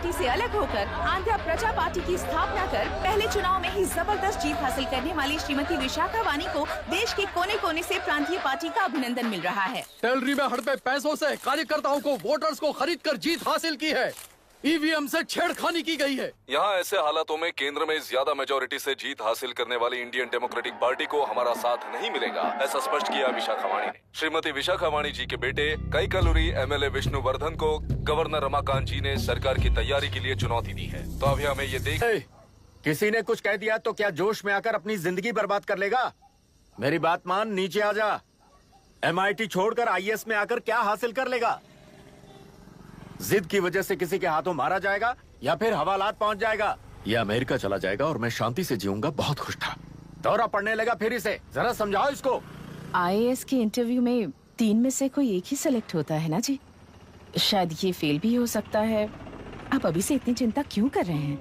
Party से अलग होकर आंध्र प्रजा पार्टी की स्थापना कर पहले चुनाव में ही जबरदस्त जीत हासिल करने वाली श्रीमती विशाखा वानी को देश के कोने कोने से प्रांतीय पार्टी का अभिनंदन मिल रहा है। टेलरी में हड़पे पैसों से कार्यकर्ताओं को वोटर्स को खरीद कर जीत हासिल की है। ईवीएम से छेड़खानी की गई है। यहाँ ऐसे हालातों में केंद्र में ज्यादा मेजोरिटी से जीत हासिल करने वाली इंडियन डेमोक्रेटिक पार्टी को हमारा साथ नहीं मिलेगा, ऐसा स्पष्ट किया विशाखा वाणी ने। श्रीमती विशाखा वाणी जी के बेटे कैकलुरी एमएलए विष्णुवर्धन को गवर्नर रमाकांत जी ने सरकार की तैयारी के लिए चुनौती दी है। तो अभी हमें ये देख किसी ने कुछ कह दिया तो क्या जोश में आकर अपनी जिंदगी बर्बाद कर लेगा? मेरी बात मान, नीचे आ जा। MIT छोड़कर IAS में आकर क्या हासिल कर लेगा? जिद की वजह से किसी के हाथों मारा जाएगा या फिर हवालात पहुंच जाएगा या अमेरिका चला जाएगा और मैं शांति से जीऊंगा। बहुत खुश था, दौरा पड़ने लगा फिर इसे। जरा समझाओ इसको। IAS के इंटरव्यू में 3 में से कोई एक ही सिलेक्ट होता है ना जी? शायद ये फेल भी हो सकता है। आप अभी से इतनी चिंता क्यों कर रहे हैं?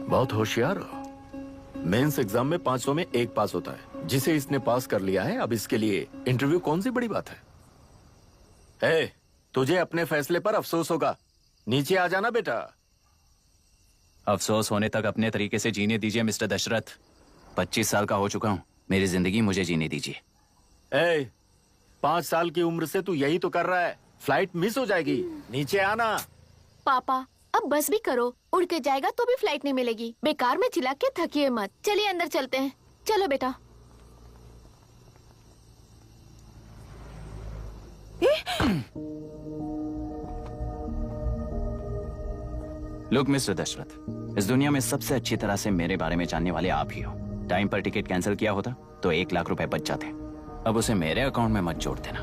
बहुत होशियार हो। मेंस एग्जाम में 500 में 1 पास होता है, जिसे इसने पास कर लिया है। अब इसके लिए इंटरव्यू कौन सी बड़ी बात है? तुझे अपने फैसले पर अफसोस होगा। नीचे आ जाना बेटा। अफसोस होने तक अपने तरीके से जीने दीजिए मिस्टर दशरथ। 25 साल का हो चुका हूँ, मेरी जिंदगी मुझे जीने दीजिए। 5 साल की उम्र से तू यही तो कर रहा है। फ्लाइट मिस हो जाएगी। नीचे आना। पापा अब बस भी करो, उड़ के जाएगा तो भी फ्लाइट नहीं मिलेगी। बेकार में चिल्ला के थकिए मत। चलिए अंदर चलते हैं। चलो बेटा। लुक मिस्टर दशरथ, इस दुनिया में सबसे अच्छी तरह से मेरे बारे में जानने वाले आप ही हो। टाइम पर टिकट कैंसिल किया होता तो 1 लाख रुपए बच जाते। अब उसे मेरे अकाउंट में मत जोड़ देना।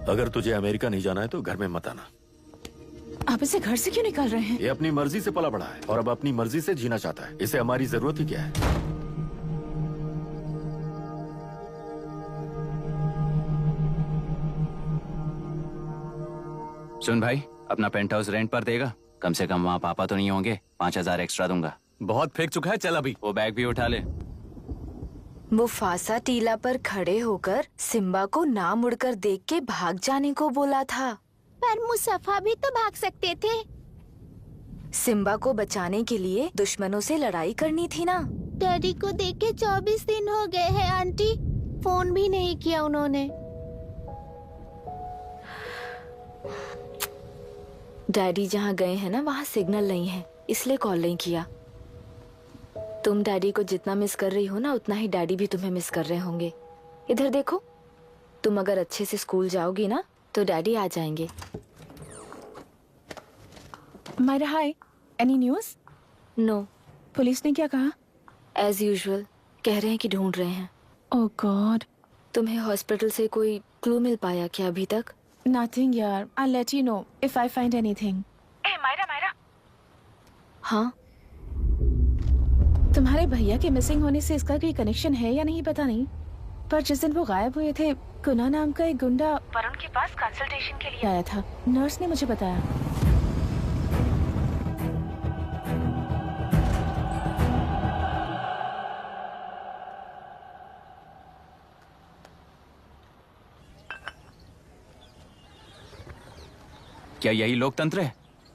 अगर तुझे अमेरिका नहीं जाना है तो घर में मत आना। आप इसे घर से क्यों निकाल रहे हैं? ये अपनी मर्जी से पला बड़ा है और अब अपनी मर्जी से जीना चाहता है। इसे हमारी जरूरत ही क्या है? सुन भाई, अपना पेंट हाउस रेंट पर देगा? कम से कम वहाँ पापा तो नहीं होंगे। 5000 एक्स्ट्रा दूंगा। बहुत फेंक चुका है, चल अभी। वो बैग भी उठा ले। मुफासा टीला पर खड़े होकर सिम्बा को ना मुड़कर देख के भाग जाने को बोला था, पर मुसफा भी तो भाग सकते थे। सिम्बा को बचाने के लिए दुश्मनों से लड़ाई करनी थी ना। डैडी को देखे 24 दिन हो गए हैं आंटी, फोन भी नहीं किया उन्होंने। डैडी जहाँ गए हैं ना, वहाँ सिग्नल नहीं है, इसलिए कॉल नहीं किया। तुम डैडी को जितना मिस कर रही हो ना, उतना ही डैडी भी तुम्हें मिस कर रहे होंगे। इधर देखो, तुम अगर अच्छे से स्कूल जाओगी ना तो डैडी आ जाएंगे। मायरा हाय, एनी न्यूज़? नो। पुलिस ने क्या कहा? एज यूजुअल कह रहे हैं कि ढूंढ रहे हैं। ओह गॉड। तुम्हें हॉस्पिटल से कोई क्लू मिल पाया क्या अभी तक? नथिंग यार, I let you know if I find anything. Myra. हाँ, तुम्हारे भैया के मिसिंग होने से इसका कोई कनेक्शन है या नहीं पता नहीं, पर जिस दिन वो गायब हुए थे, कुना नाम का एक गुंडा वरुण के पास कंसल्टेशन के लिए आया था। नर्स ने मुझे बताया। क्या यही लोकतंत्र है?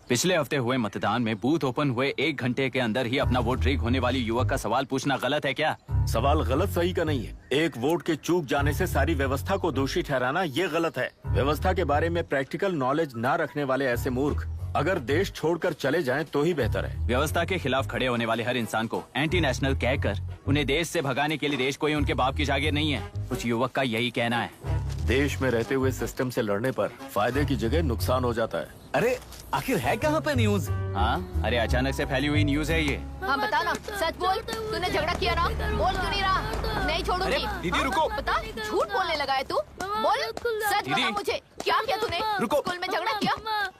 पिछले हफ्ते हुए मतदान में बूथ ओपन हुए 1 घंटे के अंदर ही अपना वोट रीक होने वाली युवक का सवाल पूछना गलत है क्या? सवाल गलत सही का नहीं है। एक वोट के चूक जाने से सारी व्यवस्था को दोषी ठहराना ये गलत है। व्यवस्था के बारे में प्रैक्टिकल नॉलेज ना रखने वाले ऐसे मूर्ख अगर देश छोड़कर चले जाएं तो ही बेहतर है। व्यवस्था के खिलाफ खड़े होने वाले हर इंसान को एंटी नेशनल कहकर उन्हें देश से भगाने के लिए देश कोई उनके बाप की जागीर नहीं है। कुछ युवक का यही कहना है। देश में रहते हुए सिस्टम से लड़ने पर फायदे की जगह नुकसान हो जाता है। अरे आखिर है कहाँ पे न्यूज? हाँ, अरे अचानक से फैली हुई न्यूज है ये। हाँ बता ना, सच बोल, तूने झगड़ा किया ना? बोल क्यों नहीं रहा? नहीं छोड़ूंगी। दीदी रुको। बता, झूठ बोलने लगा है तू? बोल, सच बता मुझे, क्या किया तूने? रुको। स्कूल में झगड़ा किया?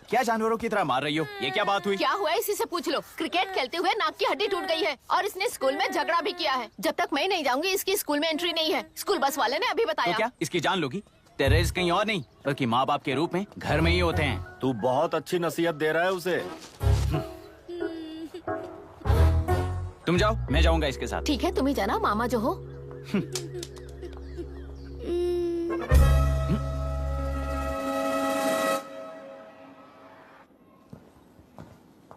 क्या जानवरों की तरह मार रही हो? ये क्या बात हुई? क्या हुआ इसी से पूछ लो। क्रिकेट खेलते हुए नाक की हड्डी टूट गई है और इसने स्कूल में झगड़ा भी किया है। जब तक मैं नहीं जाऊंगी इसकी स्कूल में एंट्री नहीं है। स्कूल बस वाले ने अभी तो बताया। क्या इसकी जान लोगी? टेररिस्ट कहीं और नहीं बल्कि माँ बाप के रूप में घर में ही होते हैं। तू बहुत अच्छी नसीहत दे रहा है उसे। तुम जाओ, मैं जाऊंगा इसके साथ। ठीक है, तुम ही जाना, मामा जो हो।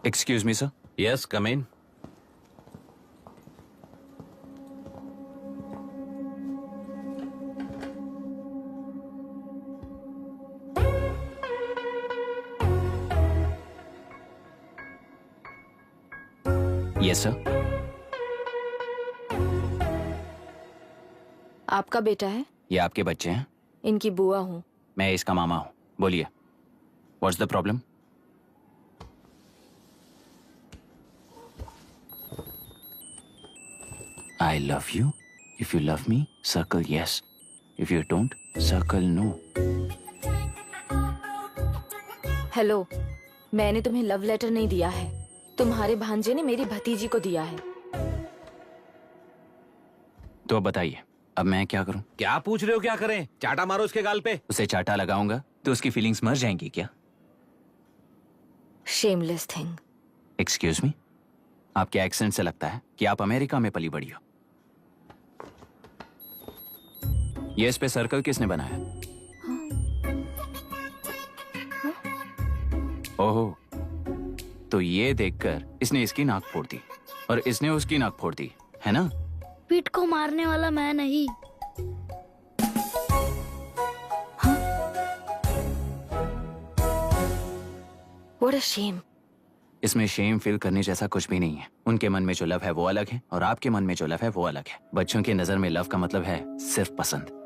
Excuse me sir. Yes, come in. Yes sir. आपका बेटा है? ये आपके बच्चे हैं? इनकी बुआ हूँ। मैं इसका मामा हूँ। बोलिए, what's the problem? I love you. If you love me, circle yes. If you don't, circle no. Hello, मैंने तुम्हें लव लेटर नहीं दिया है। तुम्हारे भांजे ने मेरी भतीजी को दिया है। तो अब बताइए, अब मैं क्या करूं? क्या पूछ रहे हो? क्या करें? चाटा मारो उसके गाल पे। उसे चाटा लगाऊंगा तो उसकी फीलिंग्स मर जाएंगी क्या? Shameless thing. एक्सक्यूज मी, आपके एक्सेंट से लगता है कि आप अमेरिका में पली बड़ी हो। ये इस पे सर्कल किसने बनाया? ओहो, तो ये देखकर इसने इसकी नाक फोड़ दी और इसने उसकी नाक फोड़ दी, है ना? पीठ को मारने वाला मैं नहीं। What a shame. इसमें शेम फील करने जैसा कुछ भी नहीं है। उनके मन में जो लव है वो अलग है और आपके मन में जो लव है वो अलग है। बच्चों की नजर में लव का मतलब है सिर्फ पसंद।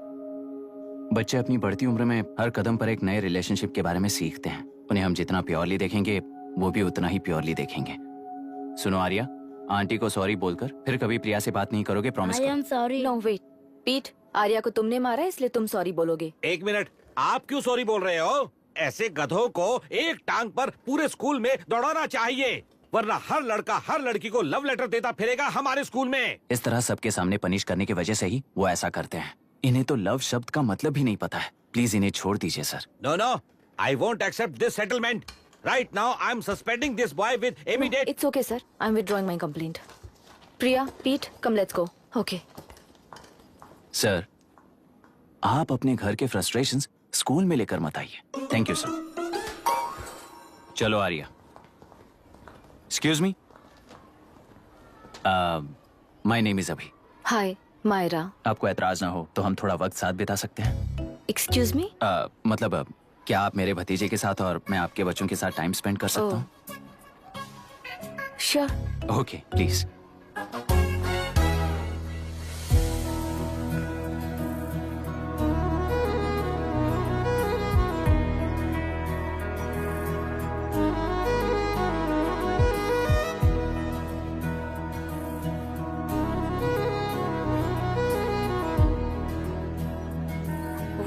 बच्चे अपनी बढ़ती उम्र में हर कदम पर एक नए रिलेशनशिप के बारे में सीखते हैं। उन्हें हम जितना प्योरली देखेंगे वो भी उतना ही प्योरली देखेंगे। सुनो आर्या, आंटी को सॉरी बोलकर फिर कभी प्रिया से बात नहीं करोगे, प्रॉमिस आई करो। Am sorry. No wait. पीट, आर्या को तुमने मारा इसलिए तुम सॉरी बोलोगे। एक मिनट, आप क्यों सॉरी बोल रहे हो? ऐसे गधों को एक टांग पर पूरे स्कूल में दौड़ाना चाहिए, वरना हर लड़का हर लड़की को लव लेटर देता फिरेगा हमारे स्कूल में। इस तरह सबके सामने पनिश करने की वजह से ही वो ऐसा करते हैं। इन्हें तो लव शब्द का मतलब ही नहीं पता है। प्लीज इन्हें छोड़ दीजिए sir. No no, I won't accept this settlement. Right now I am suspending this boy with immediate. It's okay sir. I'm withdrawing my complaint. Priya, Pete, come let's go. Okay. Sir, आप अपने घर के frustrations school में लेकर मत आइए। Thank you sir. चलो Arya. Excuse me, my name is Abhi. Hi, Myra. आपको एतराज ना हो तो हम थोड़ा वक्त साथ बिता सकते हैं? Excuse me? मतलब क्या आप मेरे भतीजे के साथ और मैं आपके बच्चों के साथ टाइम स्पेंड कर सकता हूँ? Sure. Okay, please.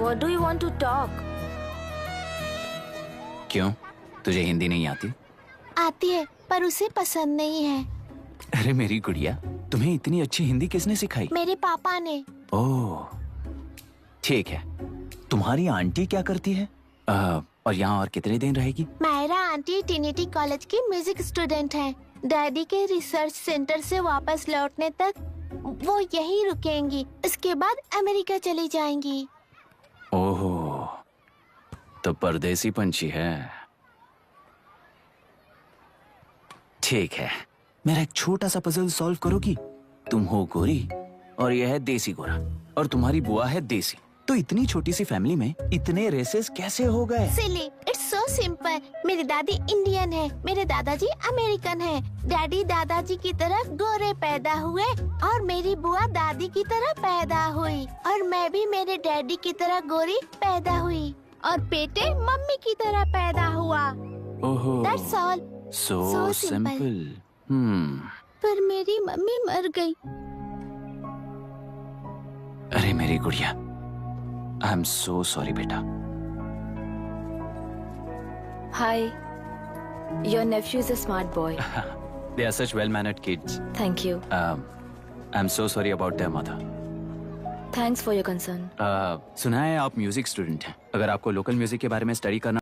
What do you want to talk? क्यों, तुझे हिंदी नहीं आती? आती है पर उसे पसंद नहीं है। अरे मेरी गुड़िया, तुम्हें इतनी अच्छी हिंदी किसने सिखाई? मेरे पापा ने। ओह, ठीक है। तुम्हारी आंटी क्या करती है? और यहाँ और कितने दिन रहेगी? मायरा आंटी ट्रिनिटी कॉलेज की म्यूजिक स्टूडेंट हैं। डैडी के रिसर्च सेंटर से वापस लौटने तक वो यहीं रुकेंगी। इसके बाद अमेरिका चली जाएंगी। ओहो, तो परदेसी पंछी है। ठीक है, मेरा एक छोटा सा पजल सॉल्व करोगी? तुम हो गोरी और यह है देसी गोरा और तुम्हारी बुआ है देसी। तो इतनी छोटी सी फैमिली में इतने रेसेस कैसे हो गए? सिली, इट्स सो सिंपल। मेरी दादी इंडियन है, मेरे दादाजी अमेरिकन है। डैडी दादाजी की तरह गोरे पैदा हुए और मेरी बुआ दादी की तरह पैदा हुई और मैं भी मेरे डैडी की तरह गोरी पैदा हुई और बेटे मम्मी की तरह पैदा हुआ। ओहो, That's all. so So simple. simple. पर मेरी मम्मी मर गई। अरे मेरी गुड़िया, आई एम सो सॉरी बेटा। Hi. Your nephew is a smart boy. They are such well-mannered kids. Thank you. I'm so sorry about their mother. Thanks for your concern. सुना है आप म्यूजिक स्टूडेंट हैं। अगर आपको लोकल म्यूजिक के बारे में स्टडी करना